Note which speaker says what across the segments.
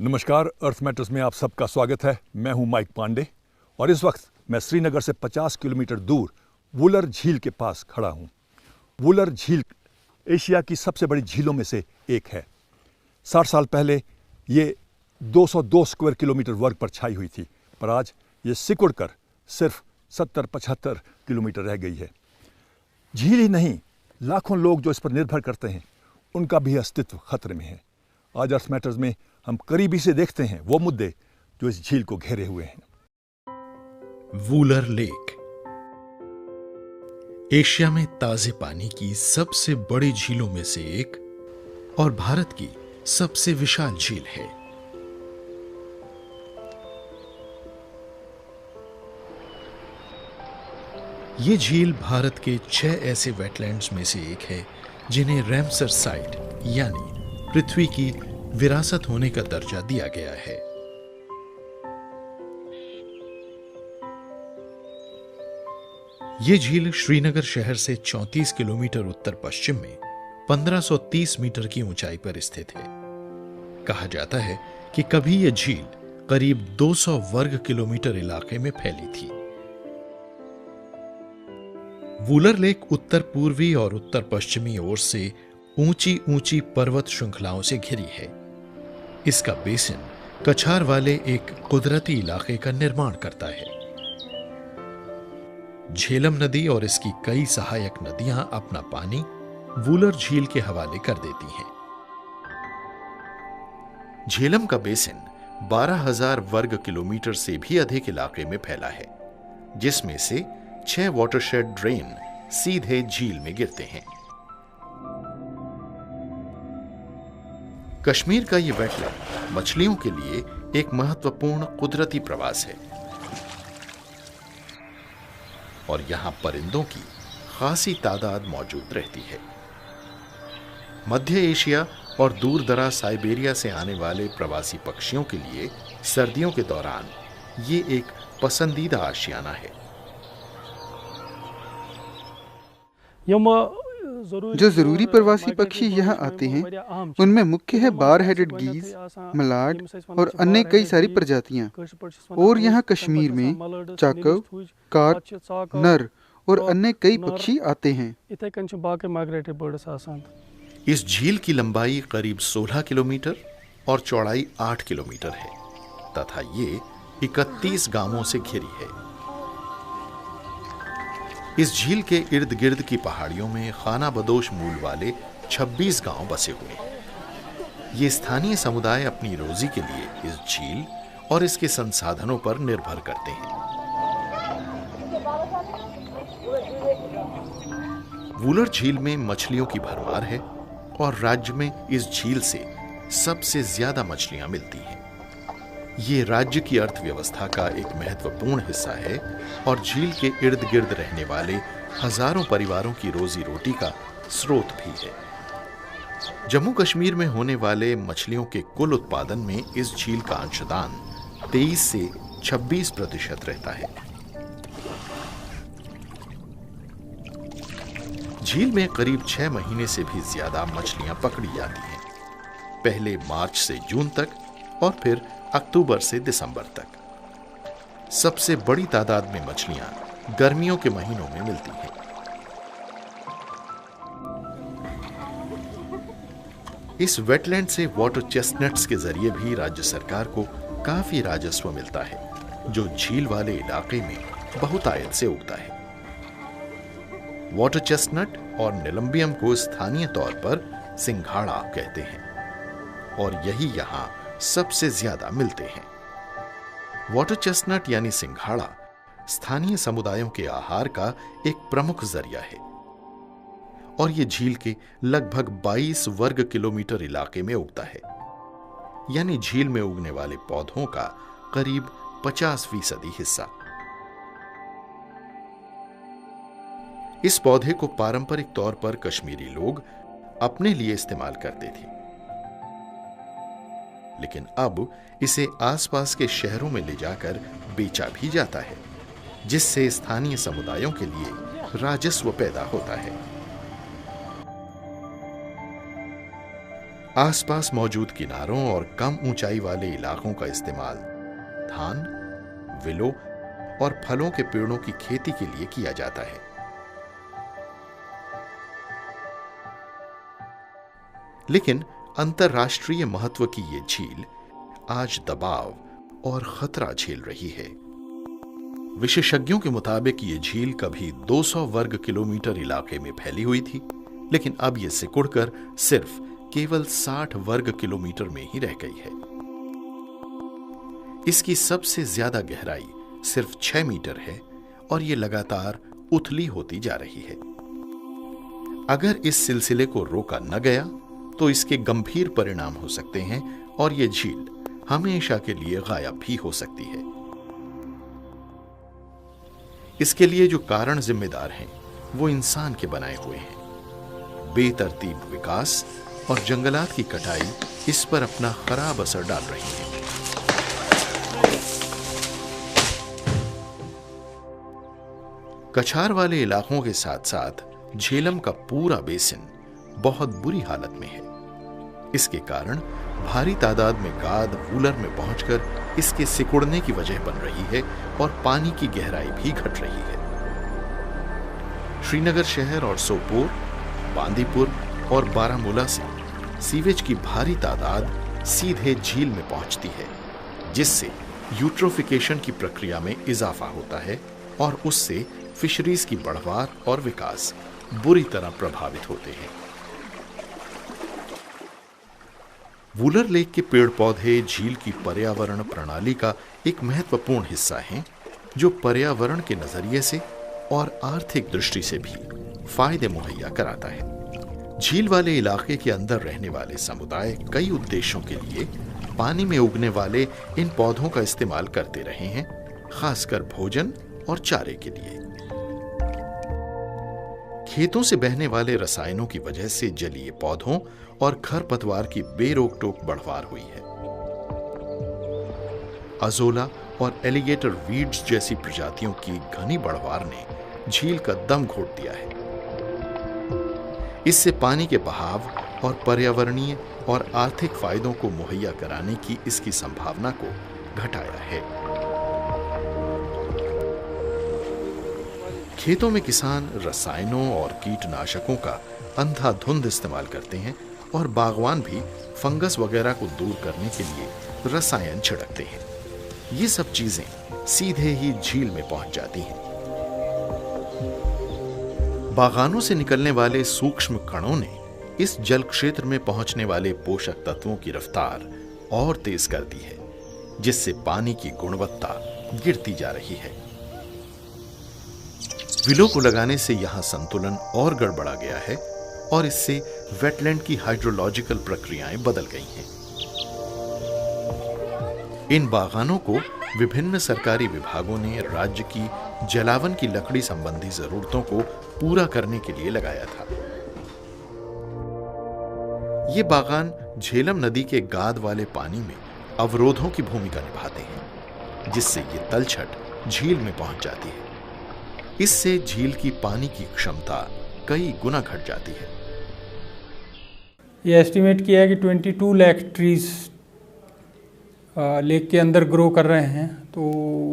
Speaker 1: नमस्कार, अर्थ मैटर्स में आप सबका स्वागत है। मैं हूं माइक पांडे और इस वक्त मैं श्रीनगर से 50 किलोमीटर दूर वुलर झील के पास खड़ा हूं। वुलर झील एशिया की सबसे बड़ी झीलों में से एक है। 60 साल पहले ये 202 स्क्वायर किलोमीटर वर्ग पर छाई हुई थी, पर आज ये सिकुड़ कर सिर्फ 70-75 किलोमीटर रह गई है। झील ही नहीं, लाखों लोग जो इस पर निर्भर करते हैं, उनका भी अस्तित्व खतरे में है। आज अर्थ मैटर्स में हम करीबी से देखते हैं वो मुद्दे जो इस झील को घेरे हुए हैं।
Speaker 2: वूलर लेक एशिया में ताजे पानी की सबसे बड़ी झीलों में से एक और भारत की सबसे विशाल झील है। यह झील भारत के 6 ऐसे वेटलैंड्स में से एक है जिन्हें रैमसर साइट यानी पृथ्वी की विरासत होने का दर्जा दिया गया है। यह झील श्रीनगर शहर से 34 किलोमीटर उत्तर पश्चिम में 1530 मीटर की ऊंचाई पर स्थित है। कहा जाता है कि कभी यह झील करीब 200 वर्ग किलोमीटर इलाके में फैली थी। वूलर लेक उत्तर पूर्वी और उत्तर पश्चिमी ओर से ऊंची ऊंची पर्वत श्रृंखलाओं से घिरी है। इसका बेसिन कछार वाले एक कुदरती इलाके का निर्माण करता है। झेलम नदी और इसकी कई सहायक नदियां अपना पानी वूलर झील के हवाले कर देती हैं। झेलम का बेसिन 12,000 वर्ग किलोमीटर से भी अधिक इलाके में फैला है, जिसमें से 6 वाटरशेड ड्रेन सीधे झील में गिरते हैं। कश्मीर का यह वेटलैंड मछलियों के लिए एक महत्वपूर्ण कुदरती प्रवास है और यहां परिंदों की खासी तादाद मौजूद रहती है। मध्य एशिया और दूर दराज साइबेरिया से आने वाले प्रवासी पक्षियों के लिए सर्दियों के दौरान ये एक पसंदीदा आशियाना है।
Speaker 3: जो जरूरी प्रवासी पक्षी यहाँ आते हैं उनमें मुख्य है बार हेडेड गीज, मलाड और अन्य कई सारी प्रजातियाँ। और यहाँ कश्मीर में चाकव, कार्प, नर और अन्य कई पक्षी आते हैं।
Speaker 2: इस झील की लंबाई करीब 16 किलोमीटर और चौड़ाई 8 किलोमीटर है तथा ये 31 गांवों से घिरी है। इस झील के इर्द गिर्द की पहाड़ियों में खाना बदोश मूल वाले 26 गांव बसे हुए हैं। ये स्थानीय समुदाय अपनी रोजी के लिए इस झील और इसके संसाधनों पर निर्भर करते हैं। वूलर झील में मछलियों की भरमार है और राज्य में इस झील से सबसे ज्यादा मछलियां मिलती हैं। ये राज्य की अर्थव्यवस्था का एक महत्वपूर्ण हिस्सा है और झील के इर्द गिर्द रहने वाले हजारों परिवारों की रोजी रोटी का स्रोत भी है। जम्मू कश्मीर में होने वाले मछलियों के कुल उत्पादन में इस झील का अंशदान 23 से 26% रहता है। झील में करीब 6 महीने से भी ज्यादा मछलियां पकड़ी जाती हैं, पहले मार्च से जून तक और फिर अक्टूबर से दिसंबर तक। सबसे बड़ी तादाद में मछलियां गर्मियों के महीनों में मिलती हैं। इस वेटलैंड से वाटर चेस्टनट्स के जरिए भी राज्य सरकार को काफी राजस्व मिलता है, जो झील वाले इलाके में बहुतायत से उगता है। वाटर चेस्टनट और निलंबियम को स्थानीय तौर पर सिंघाड़ा कहते हैं और यही यहां सबसे ज्यादा मिलते हैं। वाटर चेस्टनट यानी सिंघाड़ा स्थानीय समुदायों के आहार का एक प्रमुख जरिया है और यह झील के लगभग 22 वर्ग किलोमीटर इलाके में उगता है, यानी झील में उगने वाले पौधों का करीब 50% हिस्सा। इस पौधे को पारंपरिक तौर पर कश्मीरी लोग अपने लिए इस्तेमाल करते थे, लेकिन अब इसे आसपास के शहरों में ले जाकर बेचा भी जाता है, जिससे स्थानीय समुदायों के लिए राजस्व पैदा होता है। आसपास मौजूद किनारों और कम ऊंचाई वाले इलाकों का इस्तेमाल धान, विलो और फलों के पेड़ों की खेती के लिए किया जाता है। लेकिन अंतरराष्ट्रीय महत्व की ये झील आज दबाव और खतरा झेल रही है। विशेषज्ञों के मुताबिक ये झील कभी 200 वर्ग किलोमीटर इलाके में फैली हुई थी, लेकिन अब ये सिकुड़कर सिर्फ केवल 60 वर्ग किलोमीटर में ही रह गई है। इसकी सबसे ज्यादा गहराई सिर्फ 6 मीटर है और ये लगातार उथली होती जा रही है। अगर इस सिलसिले को रोका न गया तो इसके गंभीर परिणाम हो सकते हैं और ये झील हमेशा के लिए गायब भी हो सकती है। इसके लिए जो कारण जिम्मेदार हैं वो इंसान के बनाए हुए हैं। बेतरतीब विकास और जंगलात की कटाई इस पर अपना खराब असर डाल रही है। कछार वाले इलाकों के साथ साथ झेलम का पूरा बेसिन बहुत बुरी हालत में है। इसके कारण भारी तादाद में गाद वूलर में पहुंचकर इसके सिकुड़ने की वजह बन रही है और पानी की गहराई भी घट रही है। श्रीनगर शहर और सोपोर, बांदीपुर और बारामूला से सीवेज की भारी तादाद सीधे झील में पहुंचती है, जिससे यूट्रोफिकेशन की प्रक्रिया में इजाफा होता है और उससे फिशरीज की बढ़वार और विकास बुरी तरह प्रभावित होते हैं। वूलर लेक के पेड़ पौधे झील की पर्यावरण प्रणाली का एक महत्वपूर्ण हिस्सा हैं, जो पर्यावरण के नजरिए से और आर्थिक दृष्टि से भी फायदे मुहैया कराता है। झील वाले इलाके के अंदर रहने वाले समुदाय कई उद्देश्यों के लिए पानी में उगने वाले इन पौधों का इस्तेमाल करते रहे हैं, खासकर भोजन और चारे के लिए। खेतों से बहने वाले रसायनों की वजह से जलीय पौधों और खरपतवार की बेरोक टोक बढ़वार हुई है। अजोला और एलिगेटर वीड्स जैसी प्रजातियों की घनी बढ़वार ने झील का दम घोट दिया है। इससे पानी के बहाव और पर्यावरणीय और आर्थिक फायदों को मुहैया कराने की इसकी संभावना को घटाया है। खेतों में किसान रसायनों और कीटनाशकों का अंधाधुंध इस्तेमाल करते हैं और बागवान भी फंगस वगैरह को दूर करने के लिए रसायन छिड़कते हैं। ये सब चीजें सीधे ही झील में पहुंच जाती हैं। बागानों से निकलने वाले सूक्ष्म कणों ने इस जल क्षेत्र में पहुंचने वाले पोषक तत्वों की रफ्तार और तेज कर दी है, जिससे पानी की गुणवत्ता गिरती जा रही है। विलो को लगाने से यहां संतुलन और गड़बड़ा गया है और इससे वेटलैंड की हाइड्रोलॉजिकल प्रक्रियाएं बदल गई हैं। इन बागानों को विभिन्न सरकारी विभागों ने राज्य की जलावन की लकड़ी संबंधी जरूरतों को पूरा करने के लिए लगाया था। ये बागान झेलम नदी के गाद वाले पानी में अवरोधों की भूमिका निभाते हैं, जिससे ये तलछट झील में पहुंच जाती है। इससे झील की पानी की क्षमता कई गुना घट जाती है।
Speaker 4: ये एस्टिमेट किया है कि 22 लाख ट्रीज लेक के अंदर ग्रो कर रहे हैं, तो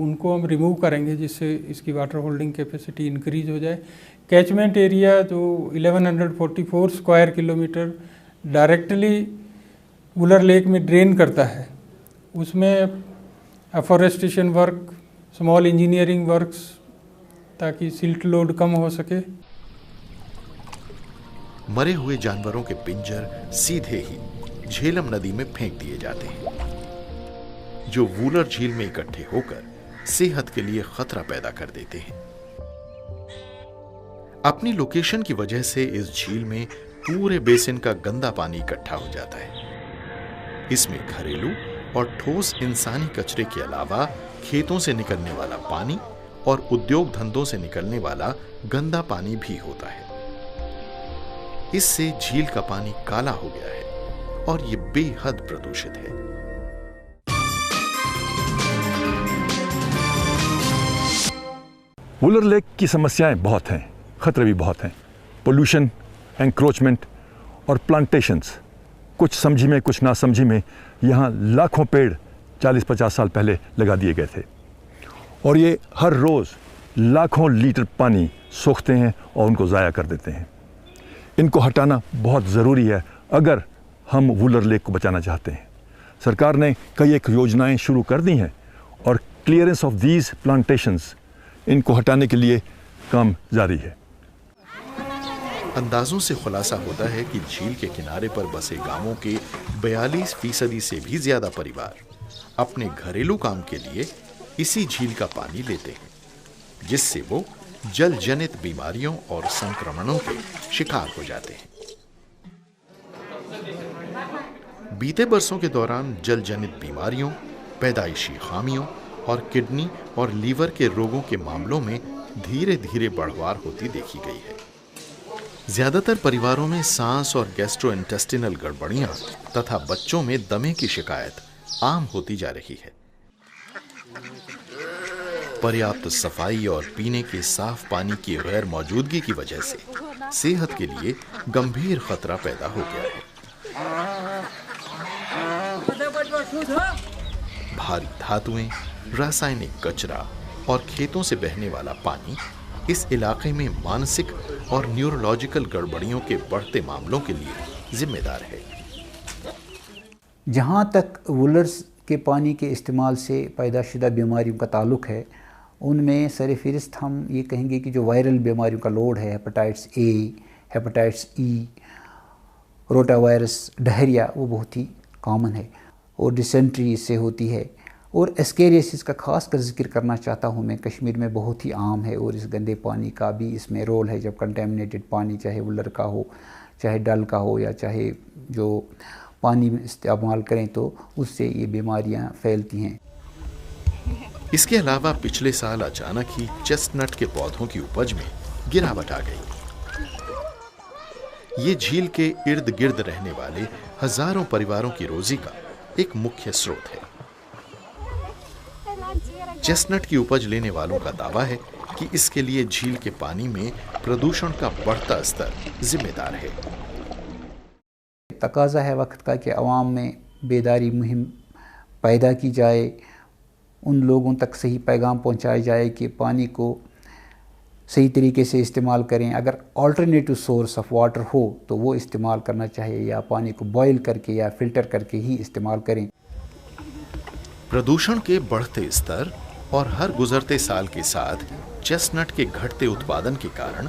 Speaker 4: उनको हम रिमूव करेंगे जिससे इसकी वाटर होल्डिंग कैपेसिटी इंक्रीज हो जाए। कैचमेंट एरिया जो 1144 square kilometre directly Wular lake में ड्रेन करता है, उसमें afforestation work, small engineering works, ताकि सिल्ट लोड कम हो सके।
Speaker 2: मरे हुए जानवरों के पिंजर सीधे ही झेलम नदी में फेंक दिए जाते हैं, जो वूलर झील में इकट्ठे होकर सेहत के लिए खतरा पैदा कर देते हैं। अपनी लोकेशन की वजह से इस झील में पूरे बेसिन का गंदा पानी इकट्ठा हो जाता है। इसमें घरेलू और ठोस इंसानी कचरे के अलावा खेतों से निकलने वाला पानी और उद्योग धंधों से निकलने वाला गंदा पानी भी होता है। इससे झील का पानी काला हो गया है और ये बेहद प्रदूषित है।
Speaker 1: वूलर लेक की समस्याएं बहुत हैं, खतरे भी बहुत हैं। पोल्यूशन, एंक्रोचमेंट और प्लांटेशंस, कुछ समझी में कुछ ना समझी में यहाँ लाखों पेड़ 40-50 साल पहले लगा दिए गए थे और ये हर रोज़ लाखों लीटर पानी सोखते हैं और उनको ज़ाया कर देते हैं। इनको हटाना बहुत ज़रूरी है अगर हम वुलर लेक को बचाना चाहते हैं। सरकार ने कई एक योजनाएं शुरू कर दी हैं और क्लियरेंस ऑफ दीज प्लांटेशंस, इनको हटाने के लिए काम जारी है।
Speaker 2: अंदाजों से खुलासा होता है कि झील के किनारे पर बसे गांवों के 42% से भी ज्यादा परिवार अपने घरेलू काम के लिए इसी झील का पानी लेते हैं, जिससे वो जल जनित बीमारियों और संक्रमणों के शिकार हो जाते हैं। बीते बरसों के दौरान जल जनित बीमारियों, पैदाइशी खामियों और किडनी और लीवर के रोगों के मामलों में धीरे धीरे बढ़वार होती देखी गई है। ज्यादातर परिवारों में सांस और गैस्ट्रोइंटेस्टिनल गड़बड़ियां तथा बच्चों में दमे की शिकायत आम होती जा रही है। पर्याप्त सफाई और पीने के साफ पानी की गैर मौजूदगी की वजह से सेहत के लिए गंभीर खतरा पैदा हो गया है। भारी धातुएं, रासायनिक कचरा और खेतों से बहने वाला पानी इस इलाके में मानसिक और न्यूरोलॉजिकल गड़बड़ियों के बढ़ते मामलों के लिए जिम्मेदार है।
Speaker 5: जहाँ तक वुलर्स के पानी के इस्तेमाल से पैदाशुदा बीमारियों का ताल्लुक है, उनमें सरफहरिस्त हम ये कहेंगे कि जो वायरल बीमारियों का लोड है, hepatitis A, hepatitis E, rotavirus, diarrhoea, वो बहुत ही कॉमन है और डिसेंट्री इससे होती है। और एस्केरियासिस का खास कर जिक्र करना चाहता हूँ मैं, कश्मीर में बहुत ही आम है और इस गंदे पानी का भी इसमें रोल है। जब कंटेमिनेटेड पानी चाहे वुलर का हो, चाहे डल का हो या चाहे जो पानी में इस्तेमाल करें तो उससे ये बीमारियाँ फैलती हैं।
Speaker 2: इसके अलावा पिछले साल अचानक ही चेस्टनट के पौधों की उपज में गिरावट आ गई। ये झील के इर्द गिर्द रहने वाले हजारों परिवारों की रोजी का एक मुख्य स्रोत है। चेस्टनट की उपज लेने वालों का दावा है कि इसके लिए झील के पानी में प्रदूषण का बढ़ता स्तर जिम्मेदार है।
Speaker 5: तकाजा है वक्त का कि अवाम में बेदारी मुहिम पैदा की जाए, उन लोगों तक सही पैगाम पहुंचाया जाए कि पानी को सही तरीके से इस्तेमाल करें। अगर अल्टरनेटिव सोर्स ऑफ वाटर हो तो वो इस्तेमाल करना चाहिए या पानी को बॉयल करके या फिल्टर करके ही इस्तेमाल करें।
Speaker 2: प्रदूषण के बढ़ते स्तर और हर गुजरते साल के साथ चेस्टनट के घटते उत्पादन के कारण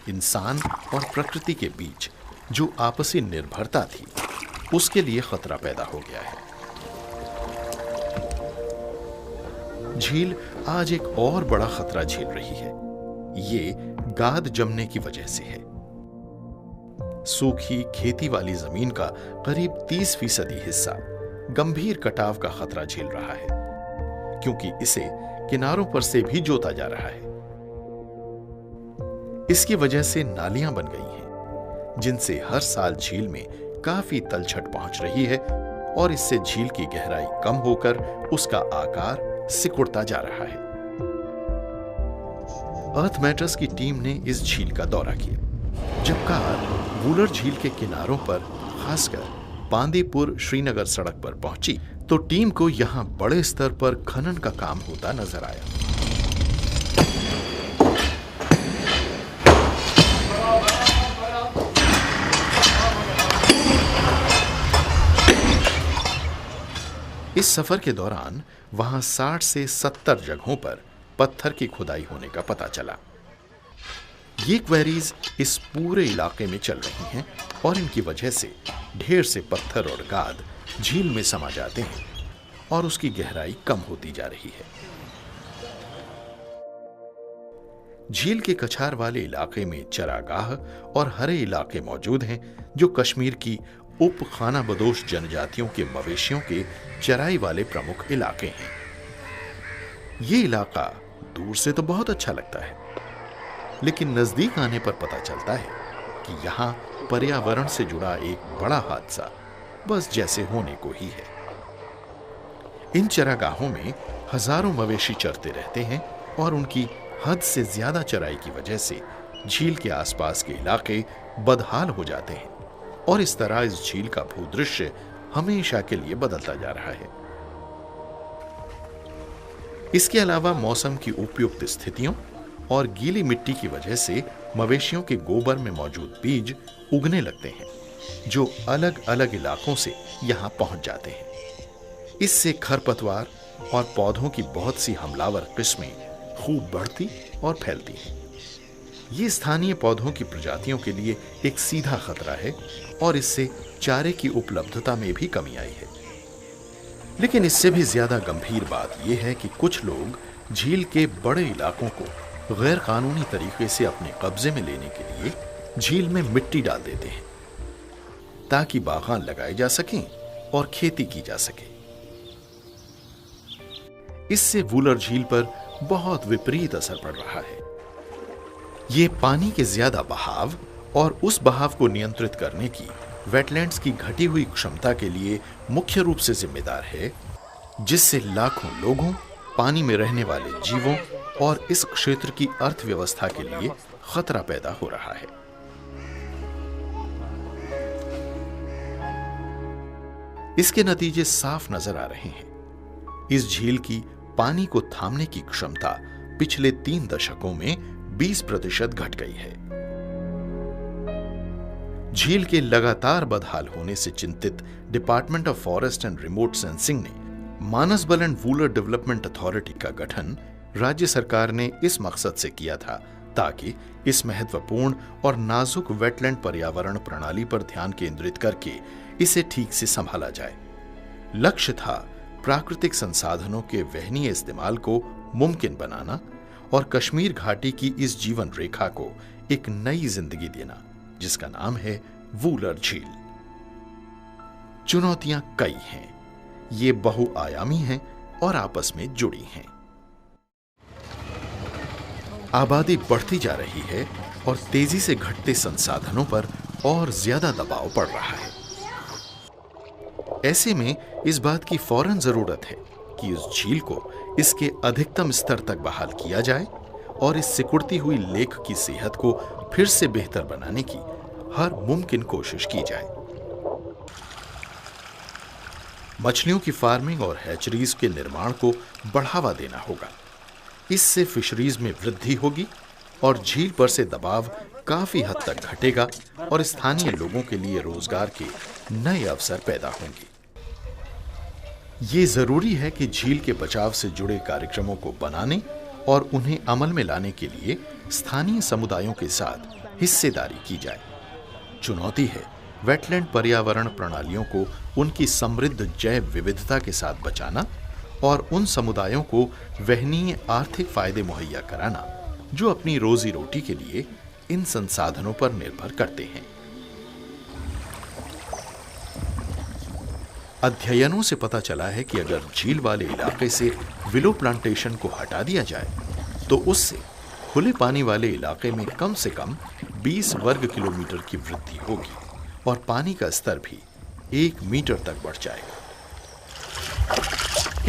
Speaker 2: इंसान और प्रकृति के बीच जो आपसी निर्भरता थी, उसके लिए खतरा पैदा हो गया है। झील आज एक और बड़ा खतरा झेल रही है। ये गाद जमने की वजह से है। सूखी खेती वाली जमीन का करीब 30% हिस्सा गंभीर कटाव का खतरा झेल रहा है, क्योंकि इसे किनारों पर से भी जोता जा रहा है। इसकी वजह से नालियां बन गई हैं, जिनसे हर साल झील में काफी तलछट पहुंच रही है और इससे झील की गहराई कम होकर उसका आकार सिकुड़ता जा रहा है। अर्थ मैटर्स की टीम ने इस झील का दौरा किया। जब कार वुलर झील के किनारों पर, खासकर बांदीपुर श्रीनगर सड़क पर पहुंची, तो टीम को यहां बड़े स्तर पर खनन का काम होता नजर आया। इस सफर के दौरान वहां 60 से 70 जगहों पर पत्थर की खुदाई होने का पता चला। ये क्वेरीज इस पूरे इलाके में चल रही हैं और इनकी वजह से ढेर से पत्थर और गाद झील में समा जाते हैं और उसकी गहराई कम होती जा रही है। झील के कछार वाले इलाके में चरागाह और हरे इलाके मौजूद हैं, जो कश्मीर की उप खाना बदोश जनजातियों के मवेशियों के चराई वाले प्रमुख इलाके हैं। ये इलाका दूर से तो बहुत अच्छा लगता है, लेकिन नजदीक आने पर पता चलता है कि यहाँ पर्यावरण से जुड़ा एक बड़ा हादसा बस जैसे होने को ही है। इन चरागाहों में हजारों मवेशी चरते रहते हैं और उनकी हद से ज्यादा चराई की वजह से झील के आसपास के इलाके बदहाल हो जाते हैं और इस तरह इस झील का भूदृश्य हमेशा के लिए बदलता जा रहा है। इसके अलावा मौसम की उपयुक्त स्थितियों और गीली मिट्टी की वजह से मवेशियों के गोबर में मौजूद बीज उगने लगते हैं, जो अलग अलग इलाकों से यहां पहुंच जाते हैं। इससे खरपतवार और पौधों की बहुत सी हमलावर किस्में खूब बढ़ती और फैलती हैं। ये स्थानीय पौधों की प्रजातियों के लिए एक सीधा खतरा है और इससे चारे की उपलब्धता में भी कमी आई है। लेकिन इससे भी ज्यादा गंभीर बात यह है कि कुछ लोग झील के बड़े इलाकों को गैर कानूनी तरीके से अपने कब्जे में लेने के लिए झील में मिट्टी डाल देते हैं ताकि बागान लगाए जा सकें और खेती की जा सके। इससे वूलर झील पर बहुत विपरीत असर पड़ रहा है। ये पानी के ज्यादा बहाव और उस बहाव को नियंत्रित करने की वेटलैंड्स की घटी हुई क्षमता के लिए मुख्य रूप से जिम्मेदार है, जिससे लाखों लोगों, पानी में रहने वाले जीवों और इस क्षेत्र की अर्थव्यवस्था के लिए खतरा पैदा हो रहा है। इसके नतीजे साफ नजर आ रहे हैं। इस झील की पानी को थामने की क्षमता पिछले 3 दशकों में 20% घट गई है। झील के लगातार बदहाल होने से चिंतित department of forest and remote sensing ने Manasbal and Wular development authority का गठन राज्य सरकार ने इस मकसद से किया था ताकि इस महत्वपूर्ण और नाजुक वेटलैंड पर्यावरण प्रणाली पर ध्यान केंद्रित करके इसे ठीक से संभाला जाए। लक्ष्य था प्राकृतिक संसाधनों के वहनीय इस्तेमाल को मुमकिन बनाना और कश्मीर घाटी की इस जीवन रेखा को एक नई जिंदगी देना, जिसका नाम है वूलर झील। चुनौतियां कई हैं, ये बहुआयामी हैं और आपस में जुड़ी हैं। आबादी बढ़ती जा रही है और तेजी से घटते संसाधनों पर और ज्यादा दबाव पड़ रहा है। ऐसे में इस बात की फौरन जरूरत है कि इस झील को इसके अधिकतम स्तर तक बहाल किया जाए और इस सिकुड़ती हुई लेक की सेहत को फिर से बेहतर बनाने की हर मुमकिन कोशिश की जाए। मछलियों की फार्मिंग और हैचरीज के निर्माण को बढ़ावा देना होगा। इससे फिशरीज में वृद्धि होगी और झील पर से दबाव काफी हद तक घटेगा और स्थानीय लोगों के लिए रोजगार के नए अवसर पैदा होंगे। ये जरूरी है कि झील के बचाव से जुड़े कार्यक्रमों को बनाने और उन्हें अमल में लाने के लिए स्थानीय समुदायों के साथ हिस्सेदारी की जाए। चुनौती है वेटलैंड पर्यावरण प्रणालियों को उनकी समृद्ध जैव विविधता के साथ बचाना और उन समुदायों को वहनीय आर्थिक फायदे मुहैया कराना जो अपनी रोजी रोटी के लिए इन संसाधनों पर निर्भर करते हैं। अध्ययनों से पता चला है कि अगर झील वाले इलाके से विलो प्लांटेशन को हटा दिया जाए तो उससे खुले पानी वाले इलाके में कम से कम 20 वर्ग किलोमीटर की वृद्धि होगी और पानी का स्तर भी 1 मीटर तक बढ़ जाएगा।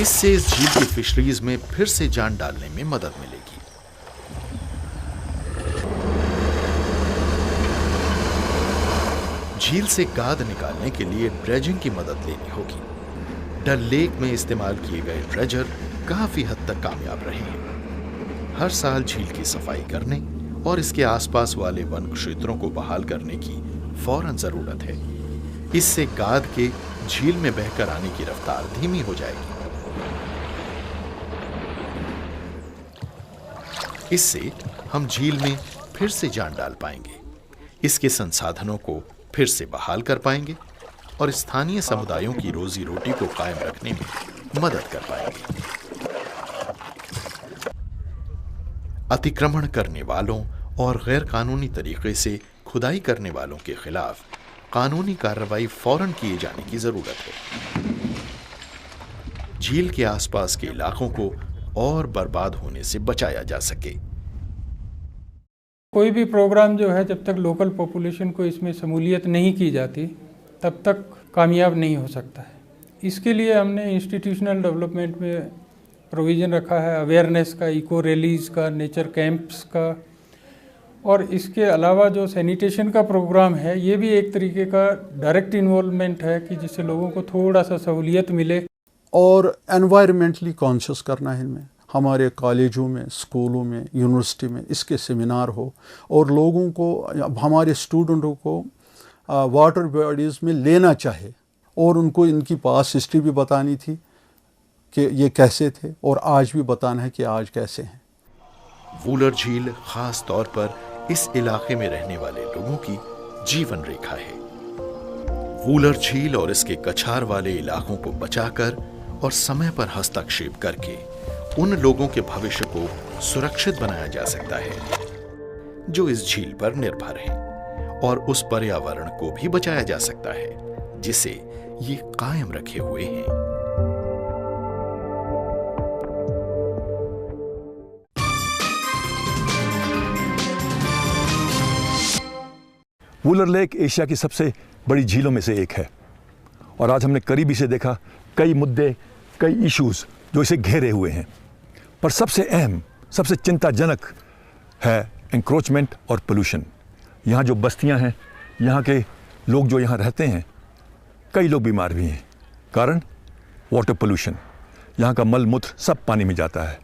Speaker 2: इससे इस झील की फिशरीज में फिर से जान डालने में मदद मिलेगी। झील से गाद निकालने के लिए ड्रेजिंग की मदद लेनी होगी। डल लेक में इस्तेमाल किए गए ड्रेजर काफी हद तक कामयाब रहे हैं। हर साल झील की सफाई करने और इसके आसपास वाले वन क्षेत्रों को बहाल करने की फौरन जरूरत है। इससे गाद के झील में बहकर आने की रफ्तार धीमी हो जाएगी। इससे हम झील में फिर से जान डाल पाएंगे, इसके संसाधनों को फिर से बहाल कर पाएंगे और स्थानीय समुदायों की रोजी रोटी को कायम रखने में मदद कर पाएंगे। अतिक्रमण करने वालों और गैर कानूनी तरीके से खुदाई करने वालों के खिलाफ कानूनी कार्रवाई फौरन किए जाने की जरूरत है। झील के आसपास के इलाकों को और बर्बाद होने से बचाया जा सके।
Speaker 4: कोई भी प्रोग्राम जो है जब तक लोकल पॉपुलेशन को इसमें शमूलियत नहीं की जाती तब तक कामयाब नहीं हो सकता है। इसके लिए हमने इंस्टीट्यूशनल डेवलपमेंट में प्रोविज़न रखा है अवेयरनेस का, इको रैलीज़ का, नेचर कैंप्स का और इसके अलावा जो सैनिटेशन का प्रोग्राम है ये भी एक तरीके का डायरेक्ट इन्वॉल्वमेंट है कि जिससे लोगों को थोड़ा सा सहूलियत मिले। और
Speaker 6: एनवायरमेंटली कॉन्शियस करना है इनमें, हमारे कॉलेजों में, स्कूलों में, यूनिवर्सिटी में इसके सेमिनार हो और लोगों को, हमारे स्टूडेंटों को वाटर बॉडीज़ में लेना चाहिए और उनको इनकी पास्ट हिस्ट्री भी बतानी थी कि ये कैसे थे और आज भी बताना है कि आज कैसे हैं।
Speaker 2: वूलर झील खास तौर पर इस इलाके में रहने वाले लोगों की जीवन रेखा है। वूलर झील और इसके कछार वाले इलाकों को बचाकर और समय पर हस्तक्षेप करके उन लोगों के भविष्य को सुरक्षित बनाया जा सकता है जो इस झील पर निर्भर हैं, और उस पर्यावरण को भी बचाया जा सकता है जिसे ये कायम रखे हुए हैं।
Speaker 1: वूलर लेक एशिया की सबसे बड़ी झीलों में से एक है और आज हमने करीबी से देखा कई मुद्दे, कई इश्यूज जो इसे घेरे हुए हैं, पर सबसे अहम, सबसे चिंताजनक है एंक्रोचमेंट और पोल्यूशन। यहाँ जो बस्तियाँ हैं, यहाँ के लोग जो यहाँ रहते हैं, कई लोग बीमार भी हैं। कारण वाटर पोल्यूशन, यहाँ का मल मूत्र सब पानी में जाता है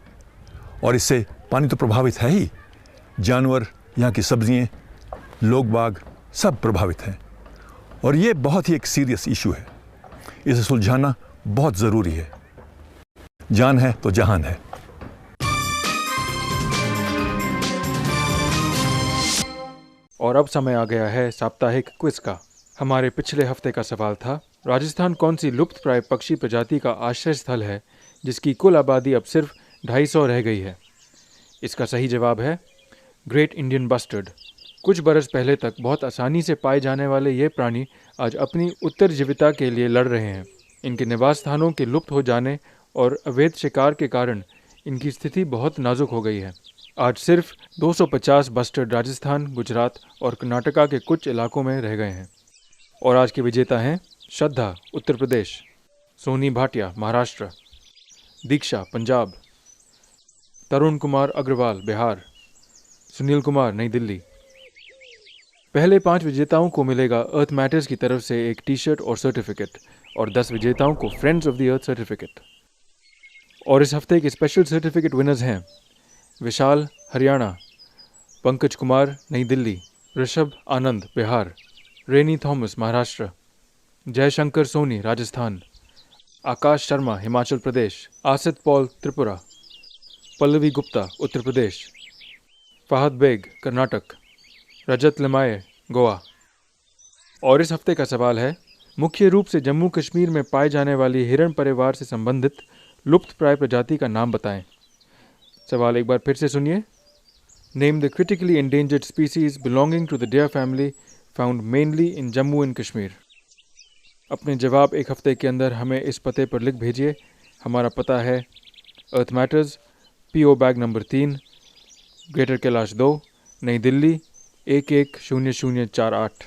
Speaker 1: और इससे पानी तो प्रभावित है ही, जानवर, यहाँ की सब्जियाँ, लोग बाग सब प्रभावित हैं और ये बहुत ही एक सीरियस इशू है। इसे सुलझाना बहुत ज़रूरी है। जान है तो जहान है।
Speaker 7: और अब समय आ गया है साप्ताहिक क्विज का। हमारे पिछले हफ्ते का सवाल था, राजस्थान कौन सी लुप्तप्राय पक्षी प्रजाति का आश्रय स्थल है जिसकी कुल आबादी अब सिर्फ 250 रह गई है? इसका सही जवाब है ग्रेट इंडियन बस्टर्ड। कुछ बरस पहले तक बहुत आसानी से पाए जाने वाले ये प्राणी आज अपनी उत्तरजीविता के लिए लड़ रहे हैं। इनके निवास स्थानों के लुप्त हो जाने और अवैध शिकार के कारण इनकी स्थिति बहुत नाजुक हो गई है। आज सिर्फ 250 बस्टर्ड राजस्थान, गुजरात और कर्नाटका के कुछ इलाकों में रह गए हैं। और आज के विजेता हैं श्रद्धा उत्तर प्रदेश, सोनी भाटिया महाराष्ट्र, दीक्षा पंजाब, तरुण कुमार अग्रवाल बिहार, सुनील कुमार नई दिल्ली। पहले 5 विजेताओं को मिलेगा अर्थ मैटर्स की तरफ से एक टी शर्ट और सर्टिफिकेट और 10 विजेताओं को friends of the earth certificate. और इस हफ्ते के स्पेशल सर्टिफिकेट विनर्स हैं विशाल हरियाणा, पंकज कुमार नई दिल्ली, ऋषभ आनंद बिहार, रेनी थॉमस महाराष्ट्र, जयशंकर सोनी राजस्थान, आकाश शर्मा हिमाचल प्रदेश, आसित पॉल त्रिपुरा, पल्लवी गुप्ता उत्तर प्रदेश, फहद बेग कर्नाटक, रजत लिमाये गोवा। और इस हफ्ते का सवाल है, मुख्य रूप से जम्मू कश्मीर में पाए जाने वाली हिरण परिवार से संबंधित लुप्तप्राय प्रजाति का नाम बताएं। सवाल एक बार फिर से सुनिए। Name the critically endangered species belonging to the deer family found mainly in Jammu and Kashmir. अपने जवाब एक हफ्ते के अंदर हमें इस पते पर लिख भेजिए। हमारा पता है earth matters, PO bag number 3, greater Kailash 2, Nai Delhi 110048।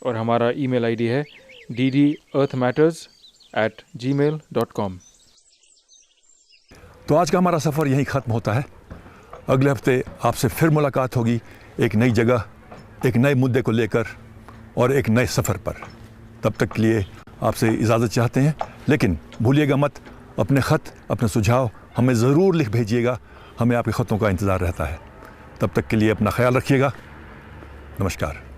Speaker 7: और हमारा ईमेल ID है dd.earthmatters@gmail.com।
Speaker 1: तो आज का हमारा सफ़र यहीं ख़त्म होता है। अगले हफ्ते आपसे फिर मुलाकात होगी एक नई जगह, एक नए मुद्दे को लेकर और एक नए सफ़र पर। तब तक के लिए आपसे इजाज़त चाहते हैं, लेकिन भूलिएगा मत, अपने ख़त, अपने सुझाव हमें ज़रूर लिख भेजिएगा। हमें आपके ख़तों का इंतज़ार रहता है। तब तक के लिए अपना ख्याल रखिएगा। नमस्कार।